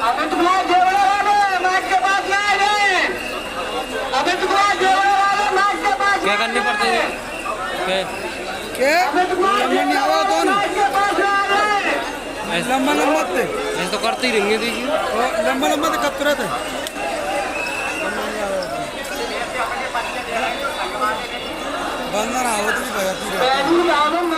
अमित कुमार जेवड़ा वाले माइक के पास में आ गए। अमित कुमार जेवड़ा वाले माइक के पास क्या करने पड़ते हैं? अमित कुमार नहीं आवा तो माइक के पास में आ गए। लंबा लंबा थे ऐसे तो करते ही रहेंगे देखिए। लंबा लंबा तो कब तुरंत है बंदा ना हो तो भी भगाती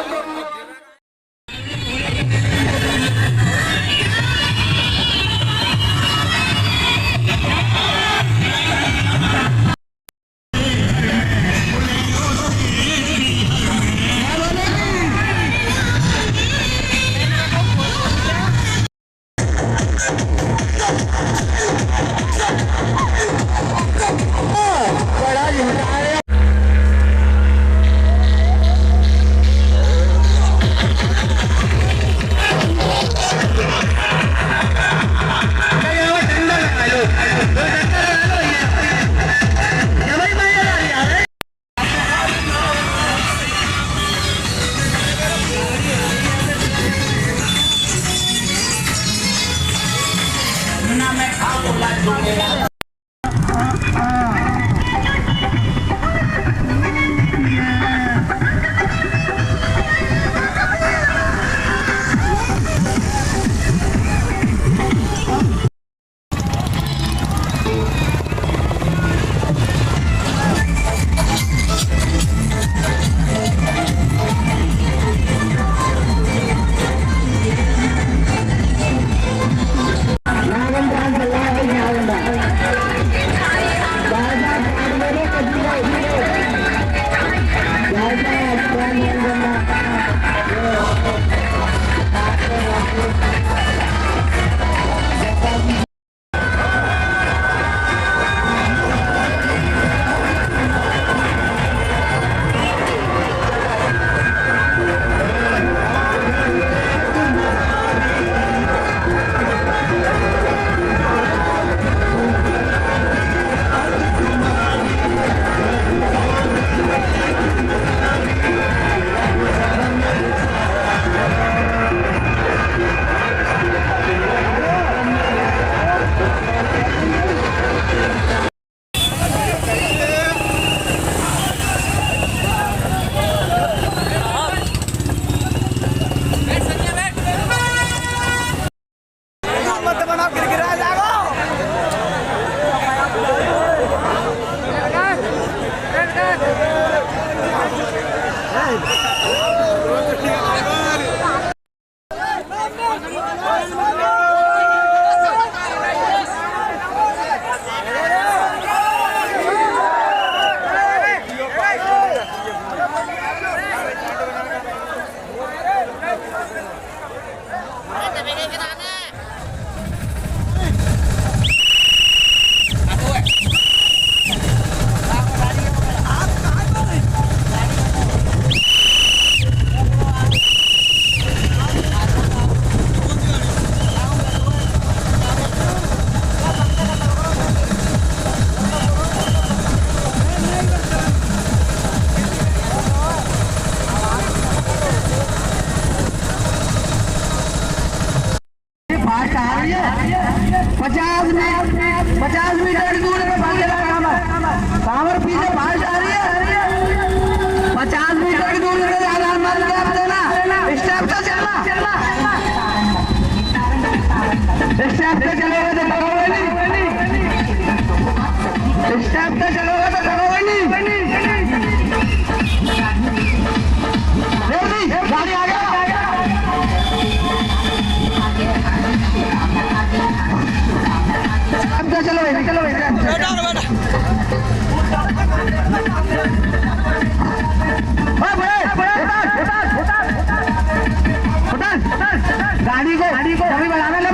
गाड़ी को अभी बढ़ाना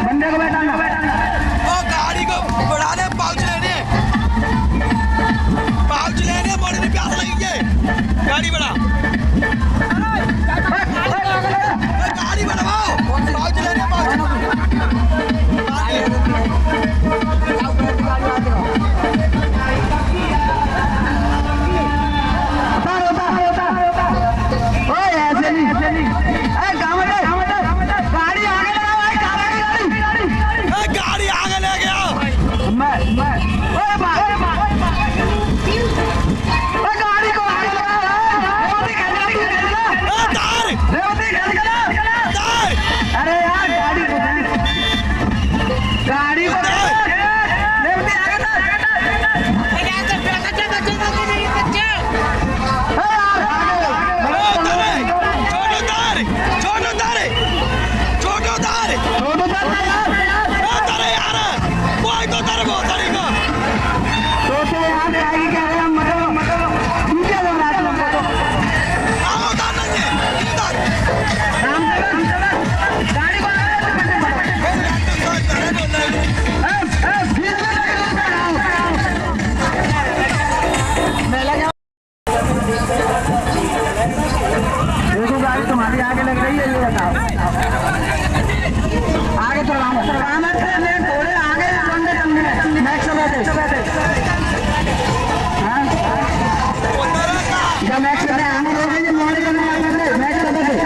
बंदे को बैठाना गाड़ी को बढ़ाने पाउच लेने तेरे यार वो आई तो तेरे बहुत सारी को सोचे यार आगे क्या है मतलब पीछे लोग रात में फोटो आओ उधर नहीं इधर राम गाड़ी को देखो गाड़ी तुम्हारी आगे लग रही है ये बताओ आगे तो राम थोड़े आगे मैक्स बैठे हाँ जब मैक्स बैठे आगे लोगे जब मोड़े करने मैक्स बैठे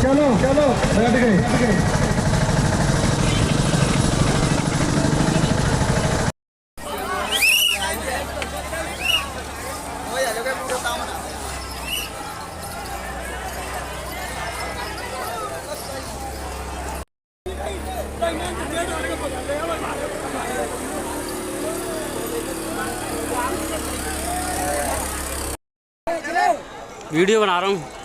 चलो चलो बैठ गए वीडियो बना रहा हूँ।